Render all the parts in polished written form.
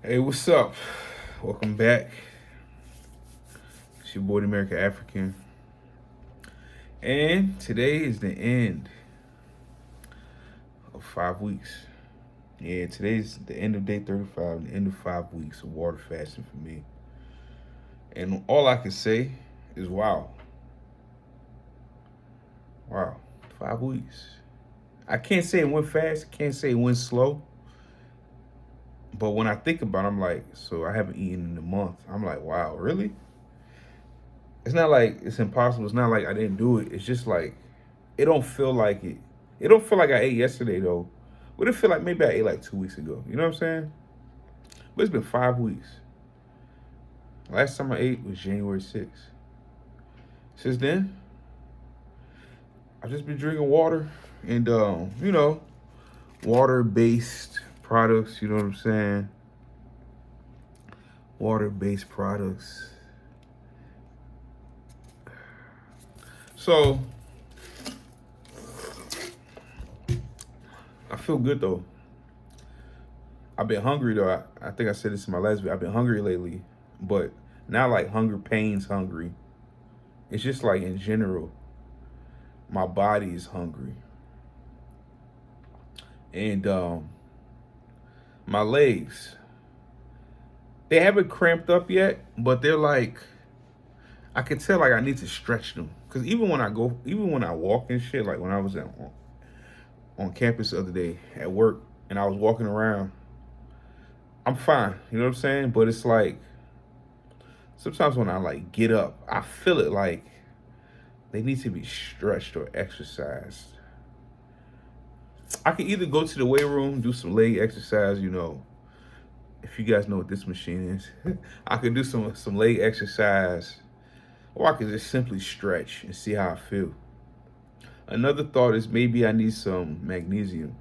Hey, what's up? Welcome back. It's your boy, the American African. And today is the end of 5 weeks. Yeah, today's the end of day 35, the end of 5 weeks of water fasting for me. And all I can say is wow. Wow. 5 weeks. I can't say it went fast, I can't say it went slow. But when I think about it, I'm like, so I haven't eaten in a month. I'm like, wow, really? It's not like it's impossible. It's not like I didn't do it. It's just like it don't feel like it. It don't feel like I ate yesterday though. But it feel like maybe I ate like 2 weeks ago. You know what I'm saying? But it's been 5 weeks. Last time I ate was January 6th. Since then, I've just been drinking water and water based products, you know what I'm saying? Water based products. So I feel good though. I've been hungry though. I think I said this in my last video. I've been hungry lately, but not like hunger pains hungry. It's just like in general, my body is hungry, and my legs they haven't cramped up yet, but they're like I can tell like I need to stretch them because even when I walk and shit, like when I was on campus the other day at work and I was walking around, I'm fine. You know what I'm saying? But it's like sometimes when I like get up, I feel it like they need to be stretched or exercised. I can either go to the weight room, do some leg exercise, if you guys know what this machine is. I could do some leg exercise, or I could just simply stretch and see how I feel. Another thought is maybe I need some magnesium.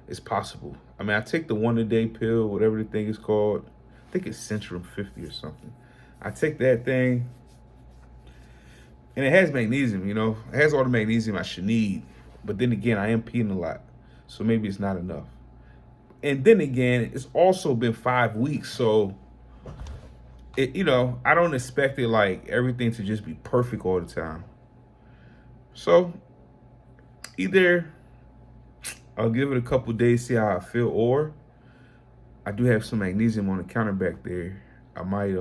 It's possible. I mean, I take the one a day pill, whatever the thing is called. I think it's Centrum 50 or something. I take that thing, and it has magnesium, it has all the magnesium I should need. But then again, I am peeing a lot, so maybe it's not enough. And then again, it's also been 5 weeks, so I don't expect it like everything to just be perfect all the time. So either I'll give it a couple days, see how I feel, or I do have some magnesium on the counter back there. I might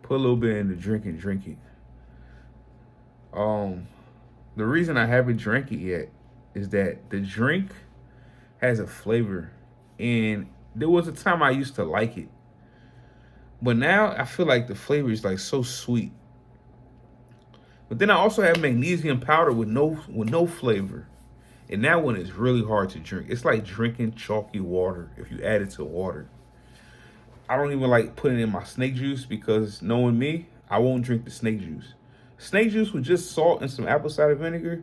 put a little bit in the drink it. Um, the reason I haven't drank it yet is that the drink has a flavor, and there was a time I used to like it, but now I feel like the flavor is like so sweet. But then I also have magnesium powder with no flavor, and that one is really hard to drink. It's like drinking chalky water if you add it to water. I don't even like putting it in my snake juice because knowing me, I won't drink the snake juice. Snake juice with just salt and some apple cider vinegar,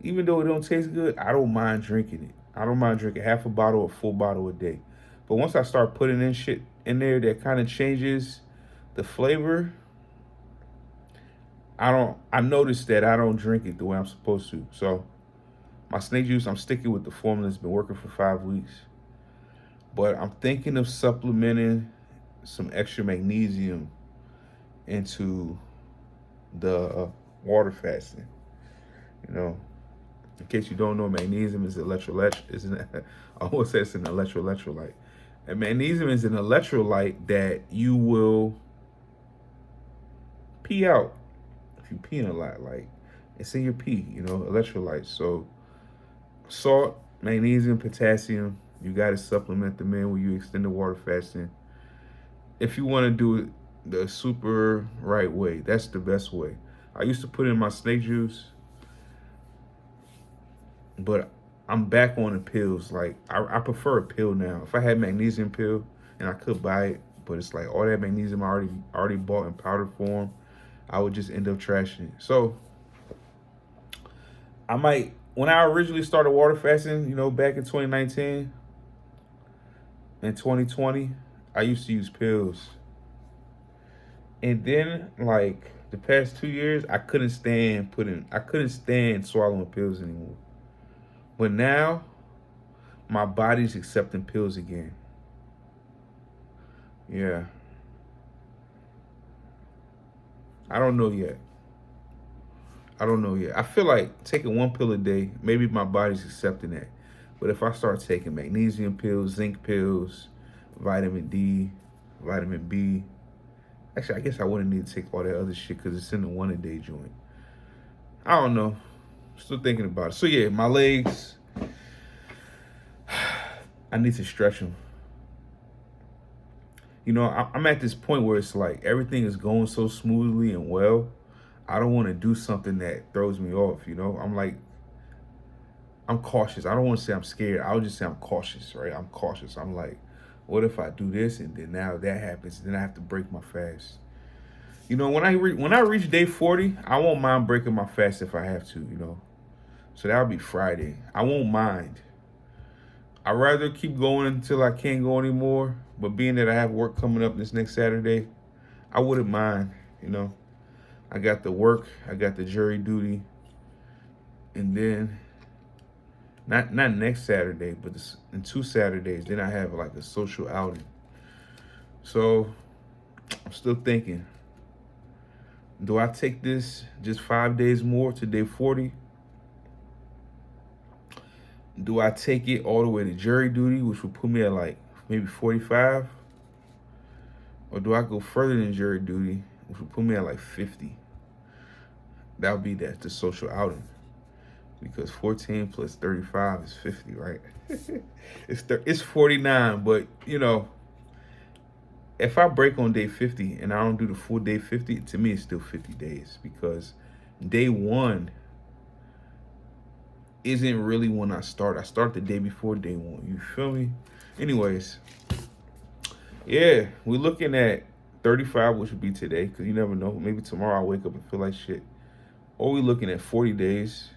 even though it don't taste good, I don't mind drinking it. I don't mind drinking half a bottle or full bottle a day. But once I start putting in shit in there that kind of changes the flavor, I noticed that I don't drink it the way I'm supposed to. So my snake juice, I'm sticking with the formula that's been working for 5 weeks. But I'm thinking of supplementing some extra magnesium into the water fasting. You know, in case you don't know, magnesium is I always say it's an electrolyte. And magnesium is an electrolyte that you will pee out if you pee in a lot. Like it's in your pee, electrolytes. So salt, magnesium, potassium, you got to supplement them in when you extend the water fasting. If you want to do it the super right way, that's the best way. I used to put in my snake juice, but I'm back on the pills. Like I prefer a pill now. If I had magnesium pill and I could buy it, but it's like all that magnesium I already bought in powder form, I would just end up trashing it. So I might when I originally started water fasting, back in 2019 and 2020, I used to use pills. And then like the past 2 years, I couldn't stand swallowing pills anymore. But now my body's accepting pills again. Yeah. I don't know yet. I don't know yet. I feel like taking one pill a day, maybe my body's accepting that. But if I start taking magnesium pills, zinc pills, vitamin D, vitamin B, actually, I guess I wouldn't need to take all that other shit because it's in the one a day joint. I don't know. Still thinking about it. So yeah, my legs, I need to stretch them. You know, I'm at this point where it's like everything is going so smoothly and well. I don't want to do something that throws me off. You know, I'm cautious. I don't want to say I'm scared. I'll just say I'm cautious, right? I'm cautious. I'm like, what if I do this and then now that happens, then I have to break my fast. You know, when I reach day 40, I won't mind breaking my fast if I have to. You know, so that'll be Friday. I won't mind. I'd rather keep going until I can't go anymore. But being that I have work coming up this next Saturday, I wouldn't mind. You know, I got the work, I got the jury duty, and then not next Saturday, but in 2 Saturdays, then I have like a social outing. So I'm still thinking, do I take this just 5 days more to day 40? Do I take it all the way to jury duty, which would put me at like maybe 45? Or do I go further than jury duty, which would put me at like 50? That would be the social outing. Because 14 plus 35 is 50, right? It's 49, but you know, if I break on day 50 and I don't do the full day 50, to me it's still 50 days because day one isn't really when I start. I start the day before day one. You feel me? Anyways, yeah, we're looking at 35, which would be today, because you never know. Maybe tomorrow I wake up and feel like shit. Or we're looking at 40 days,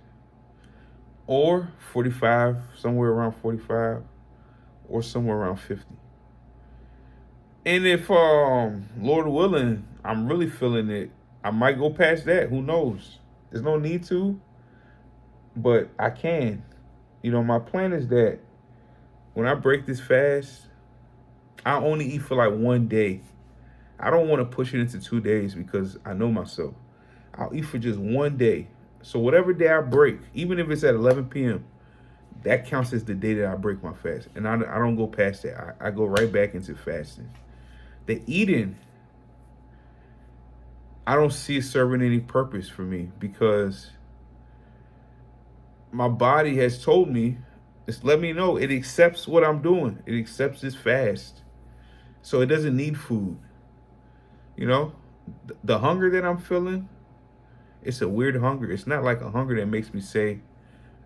or 45, somewhere around 45, or somewhere around 50. And if Lord willing, I'm really feeling it, I might go past that. Who knows? There's no need to, but I can. You know, my plan is that when I break this fast, I only eat for like one day. I don't want to push it into 2 days because I know myself. I'll eat for just one day. So whatever day I break, even if it's at 11 p.m., that counts as the day that I break my fast. And I don't go past that. I go right back into fasting. The eating, I don't see it serving any purpose for me because my body has told me, it's let me know it accepts what I'm doing. It accepts this fast. So it doesn't need food. You know, the hunger that I'm feeling, it's a weird hunger. It's not like a hunger that makes me say,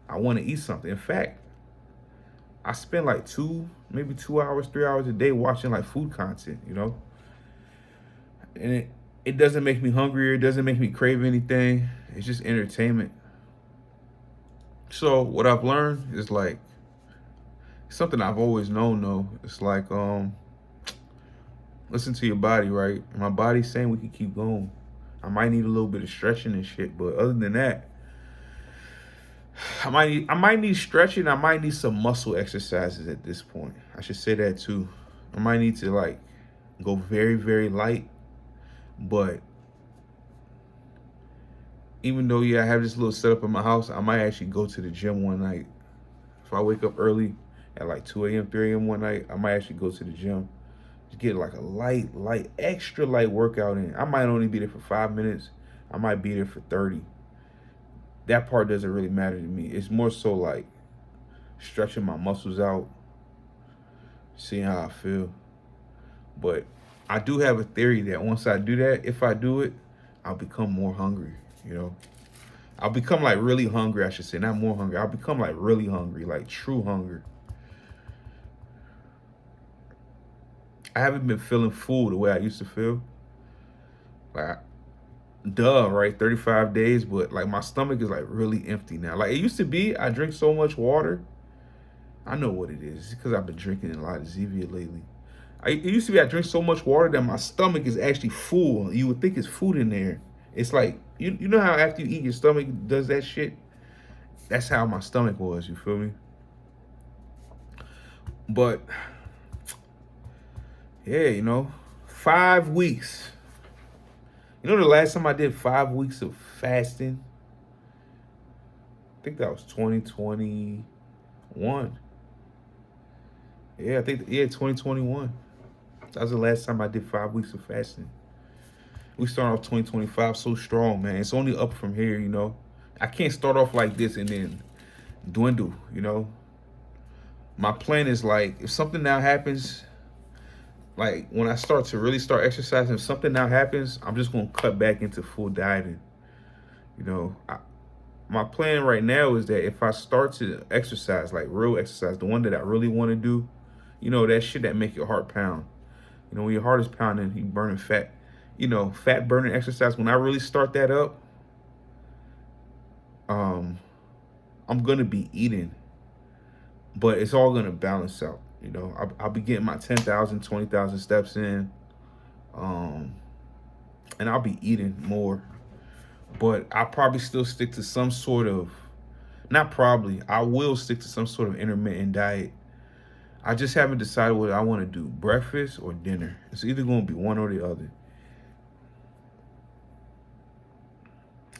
I want to eat something. In fact, I spend like maybe 2 hours, 3 hours a day watching like food content, you know? And it doesn't make me hungrier. It doesn't make me crave anything. It's just entertainment. So what I've learned is like something I've always known though. It's like listen to your body, right? My body's saying we can keep going. I might need a little bit of stretching and shit, but other than that, I might need stretching. I might need some muscle exercises at this point. I should say that too. I might need to like go very, very light, but even though I have this little setup in my house, I might actually go to the gym one night. If I wake up early at like 2 a.m., 3 a.m. one night, I might actually go to the gym. Just get like a light, extra light workout in. I might only be there for 5 minutes. I might be there for 30. That part doesn't really matter to me. It's more so like stretching my muscles out, seeing how I feel. But I do have a theory that once I do that, if I do it, I'll become more hungry, you know? I'll become like really hungry, I should say, not more hungry. I'll become like really hungry, like true hunger. I haven't been feeling full the way I used to feel. Like, right? 35 days, but like my stomach is like really empty now. Like it used to be, I drink so much water. I know what it is. It's because I've been drinking a lot of Zevia lately. It used to be I drink so much water that my stomach is actually full. You would think it's food in there. It's like, you know how after you eat, your stomach does that shit? That's how my stomach was, you feel me? But, Yeah, 5 weeks. The last time I did 5 weeks of fasting, I think that was 2021. Yeah, 2021. That was the last time I did 5 weeks of fasting. We start off 2025 so strong, man. It's only up from here. I can't start off like this and then dwindle. My plan is like, if something now happens, like when I start to really start exercising, if something now happens, I'm just gonna cut back into full dieting. You know, I, my plan right now is that if I start to exercise, like real exercise, the one that I really want to do, that shit that make your heart pound. When your heart is pounding, you burning fat. Fat burning exercise. When I really start that up, um, I'm gonna be eating, but it's all gonna balance out. I'll be getting my 10,000, 20,000 steps in, um, and I'll be eating more. But I'll probably still stick to some sort of, not probably, I will stick to some sort of intermittent diet. I just haven't decided what I want to do, breakfast or dinner. It's either going to be one or the other.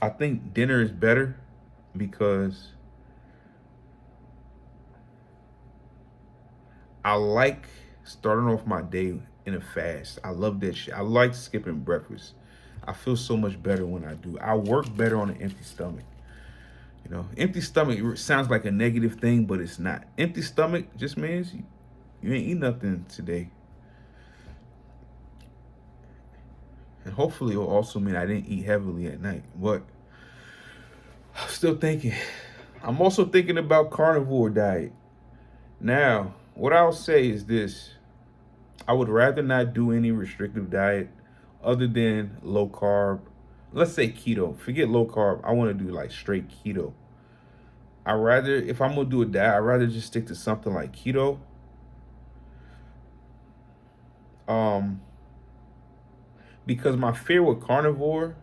I think dinner is better because I like starting off my day in a fast. I love that shit. I like skipping breakfast. I feel so much better when I do. I work better on an empty stomach. Empty stomach sounds like a negative thing, but it's not. Empty stomach just means you ain't eat nothing today. And hopefully it'll also mean I didn't eat heavily at night. But I'm still thinking. I'm also thinking about carnivore diet. Now, what I'll say is this. I would rather not do any restrictive diet other than low carb. Let's say keto. Forget low carb. I want to do like straight keto. If I'm gonna do a diet, I'd rather just stick to something like keto. Because my fear with carnivore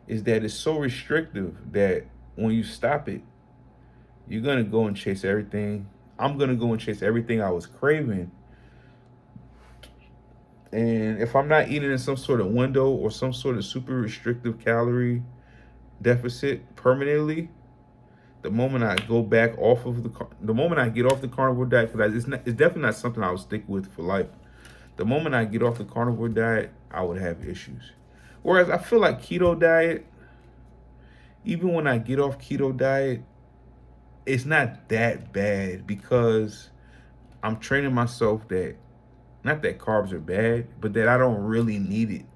is that it's so restrictive that when you stop it, you're gonna go and chase everything. I'm gonna go and chase everything I was craving. And if I'm not eating in some sort of window or some sort of super restrictive calorie deficit permanently, the moment I go back off of the moment I get off the carnivore diet, because it's definitely not something I would stick with for life. The moment I get off the carnivore diet, I would have issues. Whereas I feel like keto diet, even when I get off keto diet, it's not that bad because I'm training myself that, not that carbs are bad, but that I don't really need it.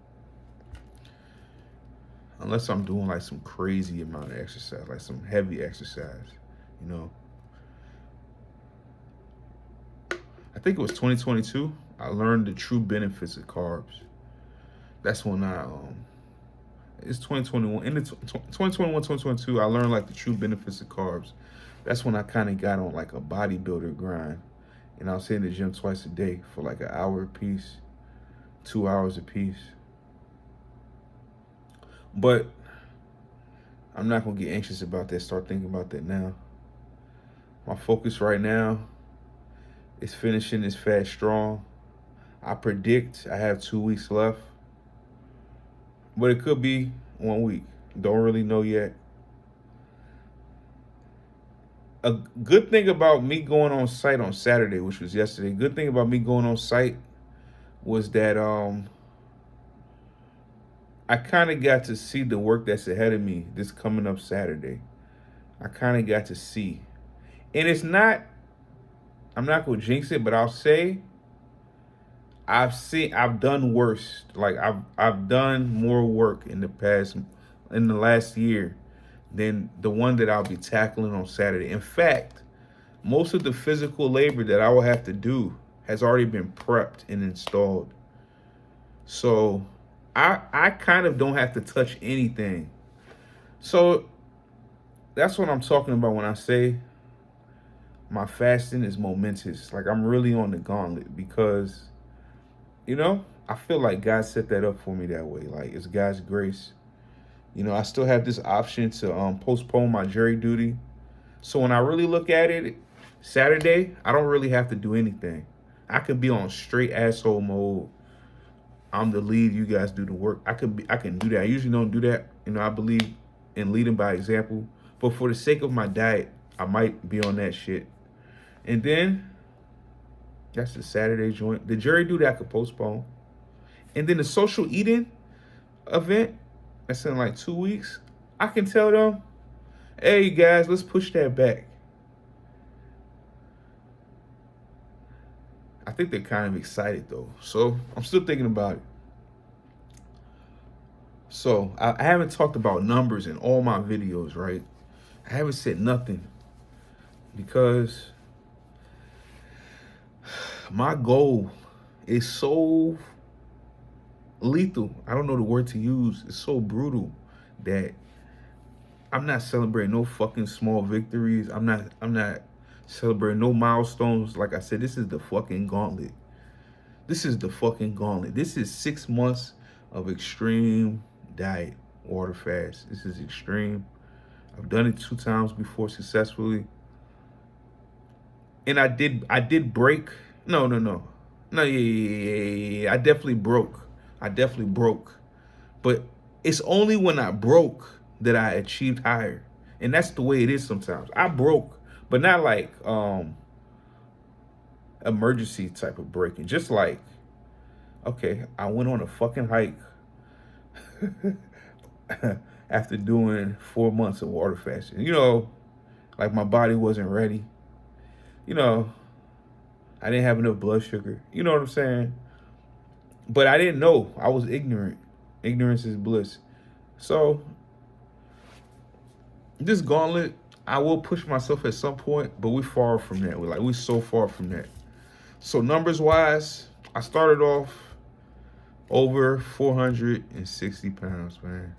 Unless I'm doing like some crazy amount of exercise, like some heavy exercise, you know. I think it was 2022. I learned the true benefits of carbs. That's when it's 2021. In the 2021, 2022, I learned like the true benefits of carbs. That's when I kind of got on like a bodybuilder grind. And I was hitting the gym twice a day for like an hour a piece, 2 hours a piece. But I'm not going to get anxious about that, start thinking about that now. My focus right now is finishing this fast strong. I predict I have 2 weeks left, but it could be 1 week. Don't really know yet. A good thing about me going on site on Saturday, which was yesterday, good thing about me going on site was that I kind of got to see the work that's ahead of me this coming up Saturday. I kind of got to see. And I'm not going to jinx it, but I'll say I've done worse. Like I've done more work in the last year than the one that I'll be tackling on Saturday. In fact, most of the physical labor that I will have to do has already been prepped and installed. So I kind of don't have to touch anything. So that's what I'm talking about when I say my fasting is momentous. Like I'm really on the gauntlet because, I feel like God set that up for me that way. Like it's God's grace. I still have this option to postpone my jury duty. So when I really look at it, Saturday, I don't really have to do anything. I could be on straight asshole mode. I'm the lead. You guys do the work. I can do that. I usually don't do that. I believe in leading by example. But for the sake of my diet, I might be on that shit. And then that's the Saturday joint. The jury do that I could postpone. And then the social eating event, that's in like 2 weeks. I can tell them, hey guys, let's push that back. I think they're kind of excited though. So I'm still thinking about it. So I haven't talked about numbers in all my videos, right? I haven't said nothing because my goal is so lethal. I don't know the word to use. It's so brutal that I'm not celebrating no fucking small victories. I'm not celebrating no milestones. Like I said, this is the fucking gauntlet. This is the fucking gauntlet. This is 6 months of extreme diet, water fast. This is extreme. I've done it 2 times before successfully. And I did break. No. No, yeah. I definitely broke. But it's only when I broke that I achieved higher. And that's the way it is sometimes. I broke, but not like emergency type of breaking. Just like, okay, I went on a fucking hike after doing 4 months of water fasting. Like my body wasn't ready. I didn't have enough blood sugar. You know what I'm saying? But I didn't know. I was ignorant. Ignorance is bliss. So this gauntlet, I will push myself at some point, but we're far from that. We're so far from that. So numbers wise, I started off over 460 pounds, man.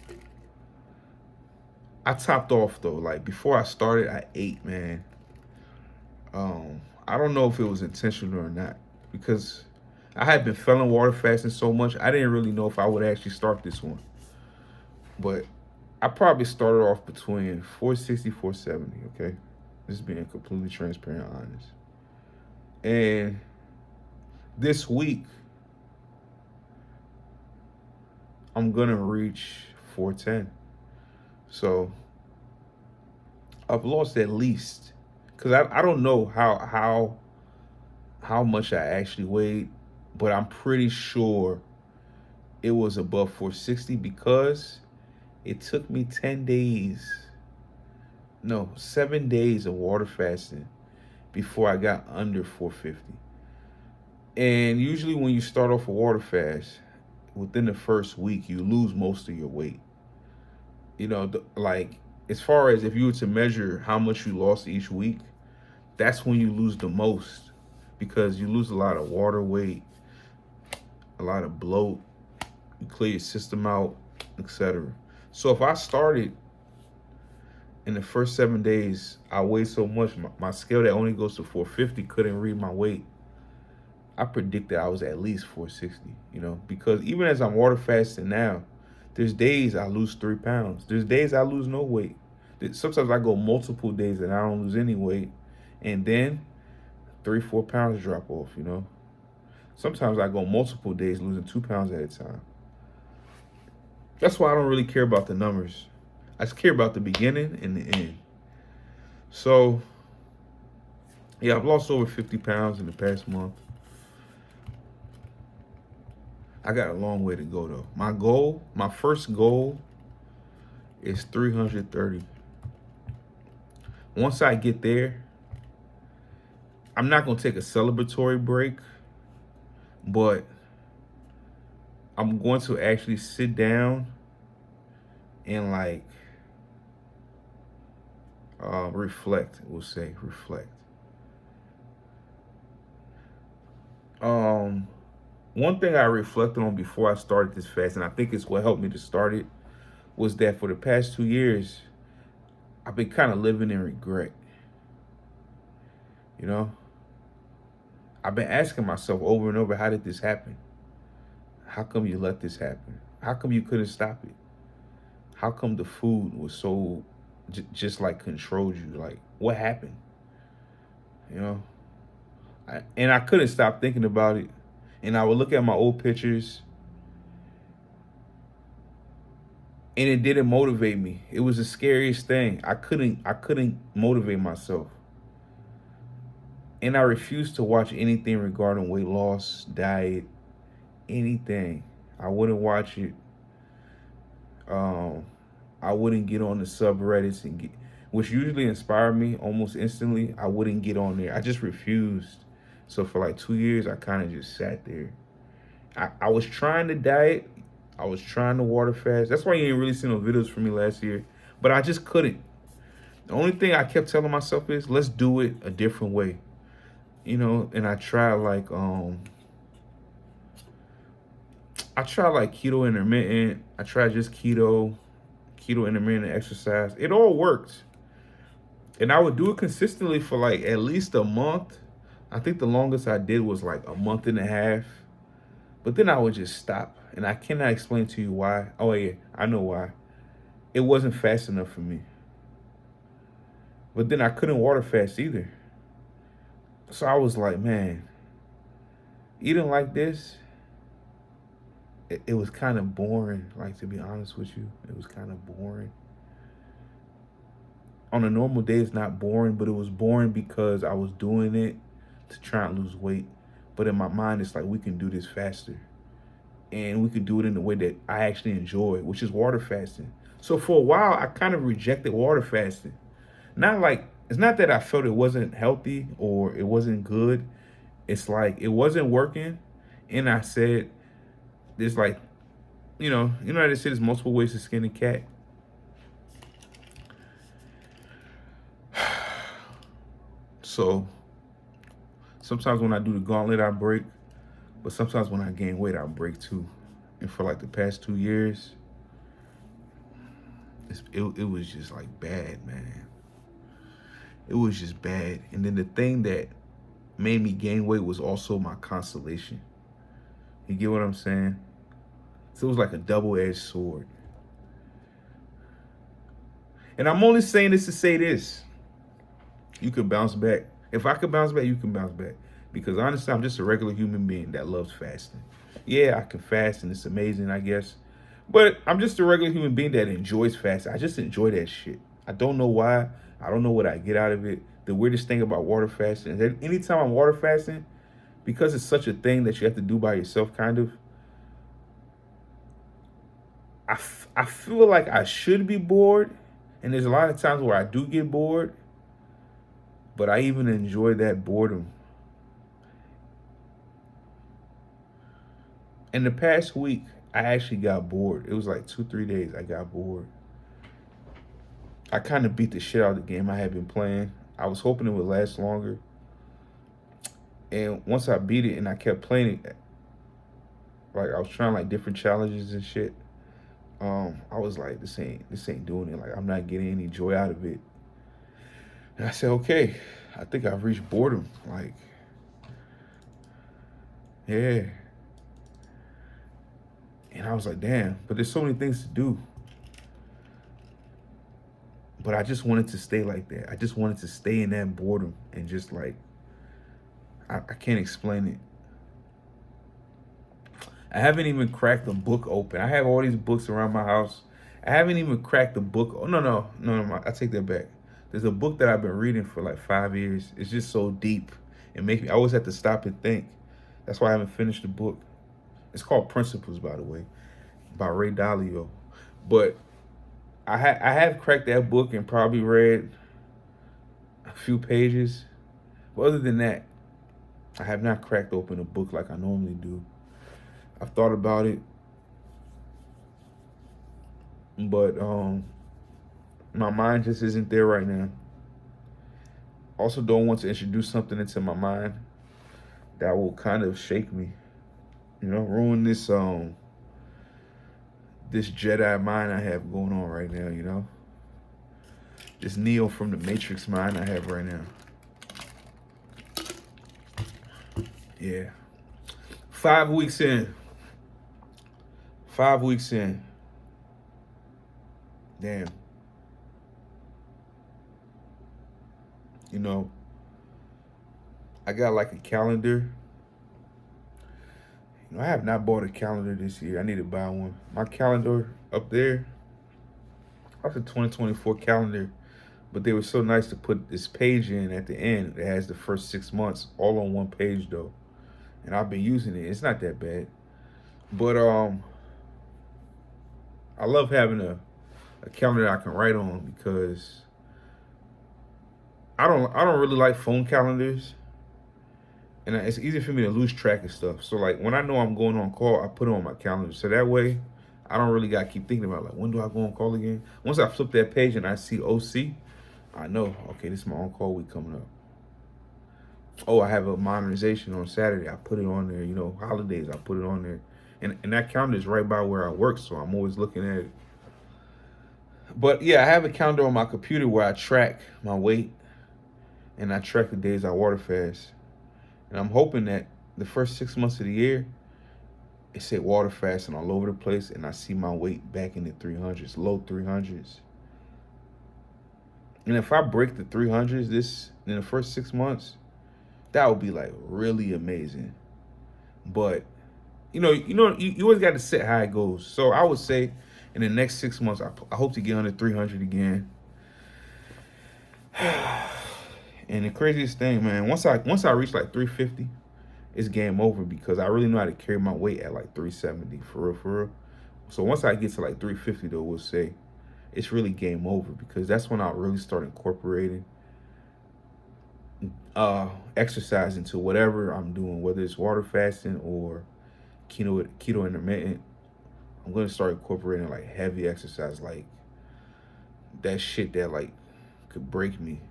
I topped off though. Like before I started, I ate, man. I don't know if it was intentional or not because I had been failing water fasting so much. I didn't really know if I would actually start this one. But I probably started off between 460, 470, okay? Just being completely transparent and honest. And this week, I'm gonna reach 410. So I've lost at least, because I don't know how much I actually weighed, but I'm pretty sure it was above 460 because it took me 7 days of water fasting before I got under 450. And usually when you start off a water fast, within the first week, you lose most of your weight. Like as far as if you were to measure how much you lost each week, that's when you lose the most because you lose a lot of water weight, a lot of bloat, you clear your system out, etc. So if I started in the first 7 days, I weighed so much, my scale that only goes to 450 couldn't read my weight. I predicted I was at least 460, because even as I'm water fasting now, there's days I lose 3 pounds. There's days I lose no weight. Sometimes I go multiple days and I don't lose any weight. And then 3-4 pounds drop off, Sometimes I go multiple days losing 2 pounds at a time. That's why I don't really care about the numbers. I just care about the beginning and the end. So, yeah, I've lost over 50 pounds in the past month. I got a long way to go though. My first goal is 330. Once I get there, I'm not gonna take a celebratory break, but I'm going to actually sit down and reflect. We'll say reflect. One thing I reflected on before I started this fast, and I think it's what helped me to start it, was that for the past 2 years, I've been kind of living in regret. I've been asking myself over and over, how did this happen? How come you let this happen? How come you couldn't stop it? How come the food was so just like controlled you? Like, what happened? And I couldn't stop thinking about it. And I would look at my old pictures, and it didn't motivate me. It was the scariest thing. I couldn't motivate myself. And I refused to watch anything regarding weight loss, diet, anything. I wouldn't watch it. Um, I wouldn't get on the subreddits and get, which usually inspired me almost instantly. I wouldn't get on there. I just refused. So for like 2 years, I kind of just sat there. I was trying to diet. I was trying to water fast. That's why you ain't really seen no videos from me last year. But I just couldn't. The only thing I kept telling myself is, let's do it a different way. And I tried like keto intermittent. I tried just keto intermittent exercise. It all worked. And I would do it consistently for like at least a month. I think the longest I did was like a month and a half. But then I would just stop. And I cannot explain to you why. Oh, yeah, I know why. It wasn't fast enough for me. But then I couldn't water fast either. So I was like, man, eating like this, it was kind of boring. Like, to be honest with you, it was kind of boring. On a normal day, it's not boring, but it was boring because I was doing it to try and lose weight. But in my mind, it's like, we can do this faster. And we could do it in a way that I actually enjoy, which is water fasting. So for a while, I kind of rejected water fasting. Not like, it's not that I felt it wasn't healthy or it wasn't good. It's like it wasn't working. And I said, there's like, how they say there's multiple ways to skin a cat. So sometimes when I do the gauntlet, I break. But sometimes when I gain weight, I break too. And for like the past 2 years, it was just like bad, man. It was just bad. And then the thing that made me gain weight was also my constellation. You get what I'm saying? So it was like a double-edged sword. And I'm only saying this to say this. You could bounce back. If I could bounce back, you can bounce back. Because honestly, I'm just a regular human being that loves fasting. Yeah, I can fast and it's amazing, I guess. But I'm just a regular human being that enjoys fasting. I just enjoy that shit. I don't know why. I don't know what I get out of it. The weirdest thing about water fasting is that anytime I'm water fasting, because it's such a thing that you have to do by yourself, kind of, I feel like I should be bored. And there's a lot of times where I do get bored. But I even enjoy that boredom. In the past week, I actually got bored. It was like 2, 3 days I got bored. I kind of beat the shit out of the game I had been playing. I was hoping it would last longer. And once I beat it and I kept playing it, like I was trying like different challenges and shit. I was like, this ain't doing it. Like I'm not getting any joy out of it. And I said, okay, I think I've reached boredom. Like, yeah. And I was like, damn, but there's so many things to do. But I just wanted to stay like that. I just wanted to stay in that boredom and just like, I can't explain it. I haven't even cracked the book open. I have all these books around my house. I haven't even cracked the book. Oh, no, I take that back. There's a book that I've been reading for like 5 years. It's just so deep. I always have to stop and think. That's why I haven't finished the book. It's called Principles, by the way, by Ray Dalio. But I have cracked that book and probably read a few pages. But other than that, I have not cracked open a book like I normally do. I've thought about it, but my mind just isn't there right now. Also, don't want to introduce something into my mind that will kind of shake me, ruin this Jedi mind I have going on right now, this Neo from the Matrix mind I have right now. Yeah. 5 weeks in. 5 weeks in. Damn. I got like a calendar. You know, I have not bought a calendar this year. I need to buy one. My calendar up there, that's a 2024 calendar, but they were so nice to put this page in at the end. It has the first 6 months all on one page though, and I've been using it. It's not that bad, but I love having a calendar I can write on because I don't really like phone calendars, and it's easy for me to lose track of stuff. So like when I know I'm going on call, I put it on my calendar. So that way, I don't really gotta keep thinking about like when do I go on call again. Once I flip that page and I see OC, I know okay, this is my on call week coming up. Oh, I have a modernization on Saturday. I put it on there. You know, holidays I put it on there, and that calendar is right by where I work, so I'm always looking at it. But yeah, I have a calendar on my computer where I track my weight and I track the days I water fast. And I'm hoping that the first 6 months of the year, it said water fasting all over the place, and I see my weight back in the 300s, low 300s. And if I break the 300s this in the first 6 months, that would be like really amazing. But you always got to set how it goes. So I would say in the next 6 months, I hope to get under 300 again. And the craziest thing, man, once I reach like 350, it's game over because I really know how to carry my weight at like 370 for real, for real. So once I get to like 350 though, we'll say it's really game over because that's when I'll really start incorporating exercise into whatever I'm doing, whether it's water fasting or keto intermittent. I'm gonna start incorporating like heavy exercise, like that shit that like could break me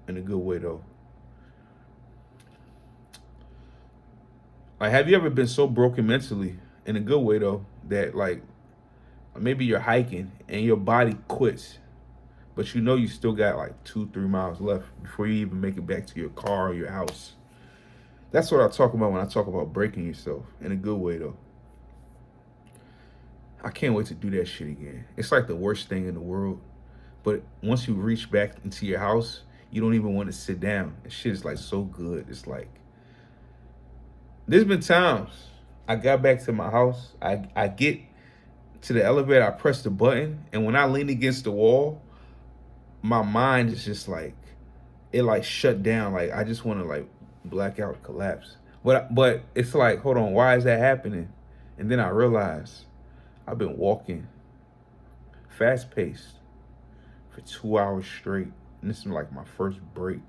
in a good way though. Like, have you ever been so broken mentally in a good way though that like maybe you're hiking and your body quits, but you know you still got like 2-3 miles left before you even make it back to your car or your house? That's what I talk about when I talk about breaking yourself in a good way though. I can't wait to do that shit again. It's like the worst thing in the world. But once you reach back into your house, you don't even want to sit down. And shit is like so good. It's like there's been times I got back to my house, I get to the elevator, I press the button, and when I lean against the wall, my mind is just like it like shut down. Like I just want to like black out, collapse. But it's like, hold on, why is that happening? And then I realize I've been walking fast paced for 2 hours straight. And this is like my first break.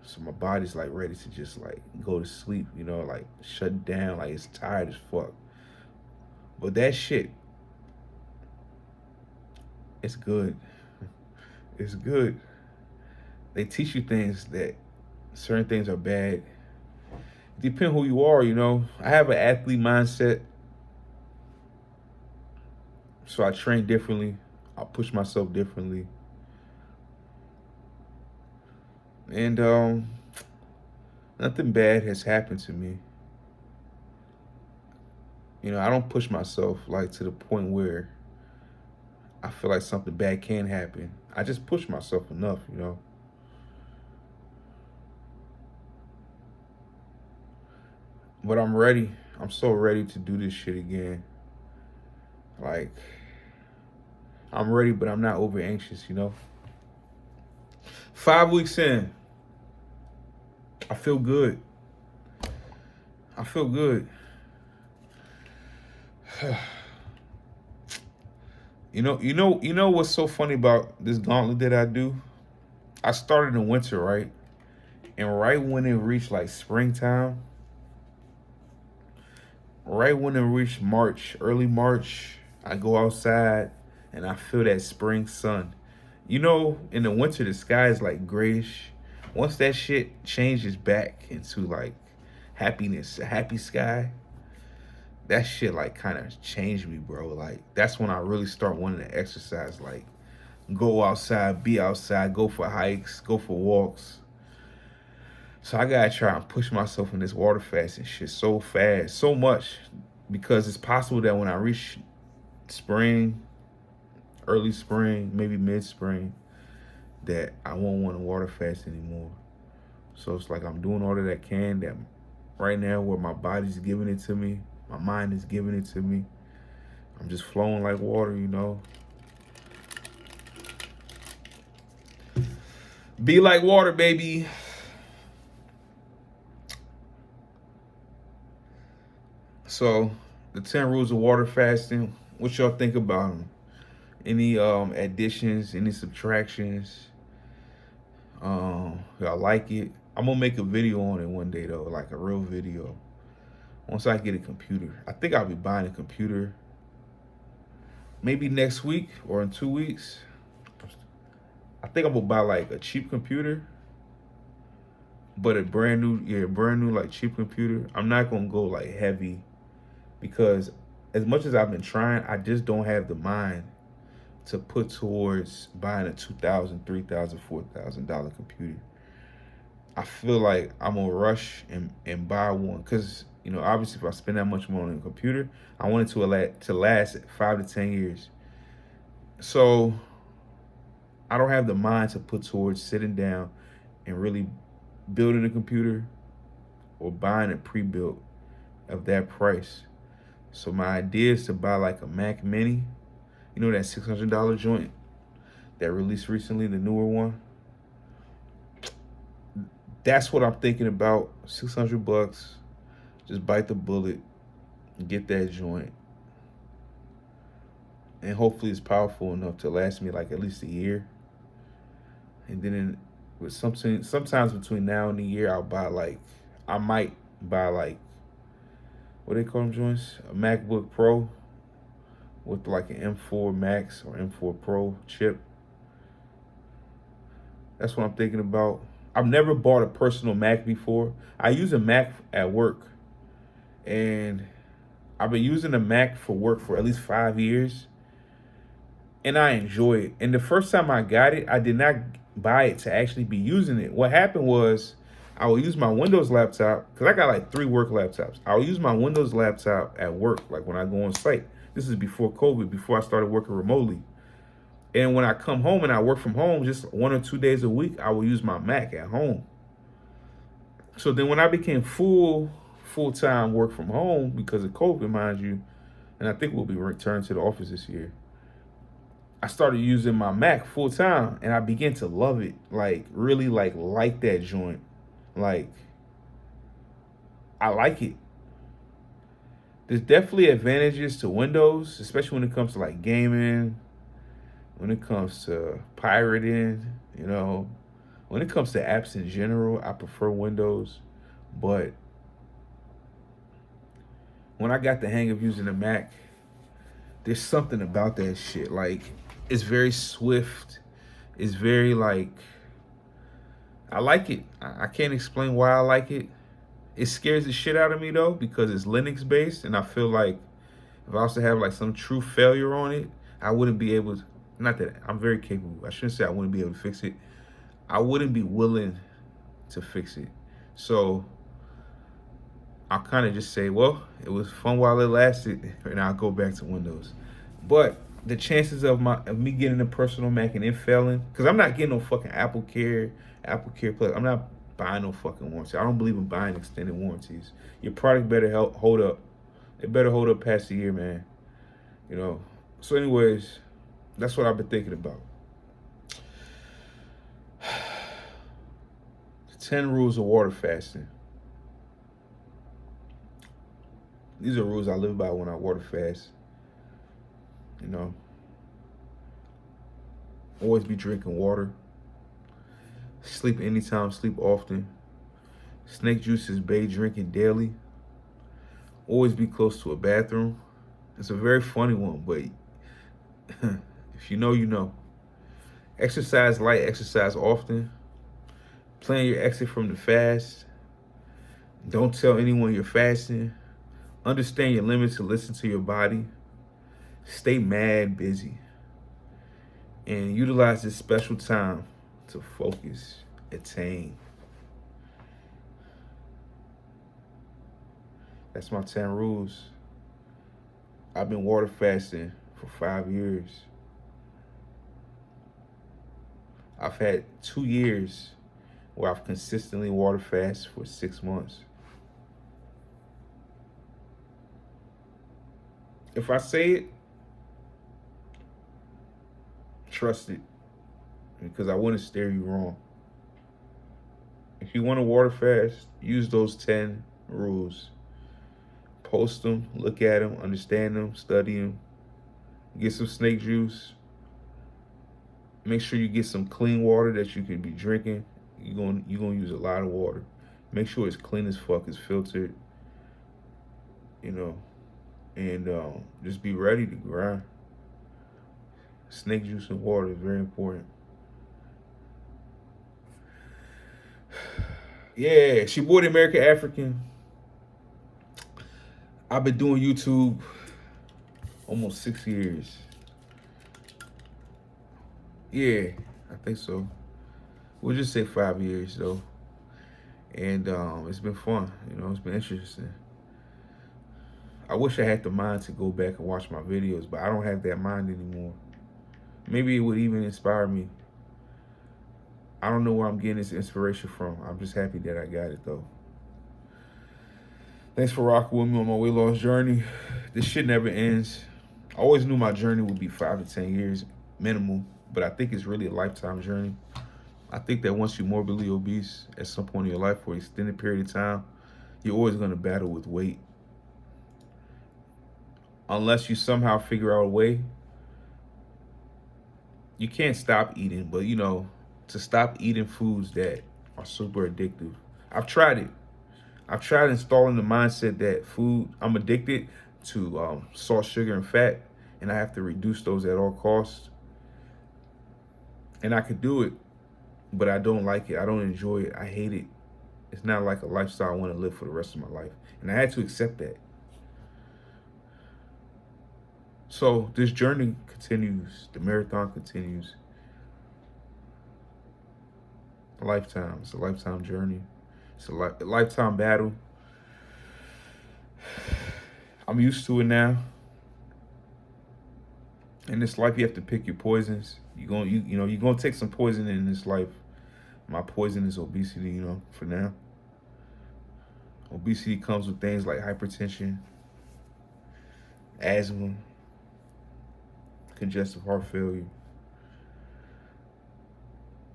So my body's like ready to just like go to sleep, like shut down, like it's tired as fuck. But that shit, it's good. It's good. They teach you things that certain things are bad. Depend who you are, I have an athlete mindset. So I train differently. I push myself differently. And nothing bad has happened to me. I don't push myself like to the point where I feel like something bad can happen. I just push myself enough. But I'm ready. I'm so ready to do this shit again. Like, I'm ready, but I'm not over anxious. 5 weeks in, I feel good. I feel good. You know what's so funny about this gauntlet that I do? I started in winter, right? And right when it reached like springtime, right when it reached March, early March, I go outside and I feel that spring sun. In the winter the sky is like grayish. Once that shit changes back into like happiness, a happy sky, that shit like kind of changed me, bro. Like that's when I really start wanting to exercise, like go outside, be outside, go for hikes, go for walks. So I gotta try and push myself in this water fasting shit so fast, so much, because it's possible that when I reach spring, early spring, maybe mid spring, that I won't want to water fast anymore. So it's like I'm doing all that I can that right now where my body's giving it to me, my mind is giving it to me. I'm just flowing like water, you know. Be like water, baby. So the 10 rules of water fasting, what y'all think about them? Any additions, any subtractions? Y'all like it? I'm gonna make a video on it one day though, like a real video. Once I get a computer. I think I'll be buying a computer maybe next week or in 2 weeks. I think I'm gonna buy like a cheap computer, but a brand new like cheap computer. I'm not gonna go like heavy because as much as I've been trying, I just don't have the mind to put towards buying a $2,000, $3,000, $4,000 computer. I feel like I'm gonna rush and buy one because you know obviously if I spend that much money on a computer, I want it to last 5 to 10 years. So I don't have the mind to put towards sitting down and really building a computer or buying a pre-built of that price. So my idea is to buy like a Mac Mini, you know that $600 joint that released recently, the newer one. That's what I'm thinking about. $600. Just bite the bullet, get that joint, and hopefully it's powerful enough to last me like at least a year. And then with something, sometimes between now and the year, I might buy like, what they call them joints? A MacBook Pro with like an M4 Max or M4 Pro chip. That's what I'm thinking about. I've never bought a personal Mac before. I use a Mac at work, and I've been using a Mac for work for at least 5 years, and I enjoy it. And the first time I got it, I did not buy it to actually be using it. What happened was I will use my Windows laptop because I got like 3 work laptops. I'll use my Windows laptop at work, like when I go on site. This is before COVID, before I started working remotely. And when I come home and I work from home, just 1 or 2 days a week, I will use my Mac at home. So then when I became full-time work from home because of COVID, mind you, and I think we'll be returned to the office this year, I started using my Mac full time and I began to love it. Like really like that joint. Like I like it. There's definitely advantages to Windows, especially when it comes to like gaming, when it comes to pirating, you know, when it comes to apps in general, I prefer Windows. But when I got the hang of using the Mac, there's something about that shit. Like it's very swift. It's very like I like it. I can't explain why I like it. It scares the shit out of me though because it's Linux based, and I feel like if I was to have like some true failure on it, I wouldn't be able to. Not that I'm very capable. I shouldn't say I wouldn't be able to fix it. I wouldn't be willing to fix it. So I'll kind of just say, well, it was fun while it lasted, and I'll go back to Windows. But the chances of me getting a personal Mac and it failing, because I'm not getting no fucking Apple Care Plus. I'm not buying no fucking warranty. I don't believe in buying extended warranties. Your product better hold up. It better hold up past the year, man. You know. So, anyways, that's what I've been thinking about. 10 rules of water fasting. These are rules I live by when I water fast. You know, always be drinking water. Sleep anytime, sleep often. Snake juice is bathe drinking daily. Always be close to a bathroom. It's a very funny one, but if you know, you know. Exercise light, exercise often. Plan your exit from the fast. Don't tell anyone you're fasting. Understand your limits and listen to your body. Stay mad busy. And utilize this special time to focus, attain. That's my 10 rules. I've been water fasting for 5 years. I've had 2 years where I've consistently water fast for 6 months. If I say it, trust it, because I wouldn't steer you wrong. If you want to water fast, use those 10 rules. Post them, look at them, understand them, study them. Get some snake juice. Make sure you get some clean water that you can be drinking. You're gonna use a lot of water. Make sure it's clean as fuck, it's filtered, you know, and just be ready to grind. Snake juice and water is very important. Yeah, it's your boy, the American African. I've been doing YouTube almost 6 years. Yeah, I think so. We'll just say 5 years though. And it's been fun, you know, it's been interesting. I wish I had the mind to go back and watch my videos, but I don't have that mind anymore. Maybe it would even inspire me. I don't know where I'm getting this inspiration from. I'm just happy that I got it though. Thanks for rocking with me on my weight loss journey. This shit never ends. I always knew my journey would be 5 to 10 years minimum, but I think it's really a lifetime journey. I think that once you're morbidly obese at some point in your life for an extended period of time, you're always going to battle with weight. Unless you somehow figure out a way, you can't stop eating, but you know, to stop eating foods that are super addictive. I've tried it. I've tried installing the mindset that I'm addicted to salt, sugar, and fat, and I have to reduce those at all costs. And I could do it, but I don't like it. I don't enjoy it. I hate it. It's not like a lifestyle I want to live for the rest of my life. And I had to accept that. So this journey continues. The marathon continues. A lifetime. It's a lifetime journey. It's a lifetime battle. I'm used to it now. In this life, you have to pick your poisons. You're gonna take some poison in this life. My poison is obesity, you know, for now. Obesity comes with things like hypertension, asthma, congestive heart failure,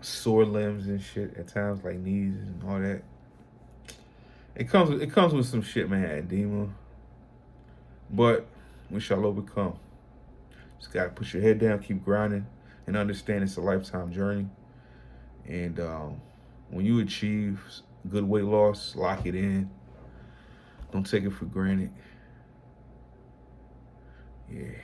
sore limbs and shit at times, like knees and all that. It comes with some shit, man, edema. But we shall overcome. Just gotta put your head down, keep grinding, and understand it's a lifetime journey. And when you achieve good weight loss, lock it in. Don't take it for granted. Yeah.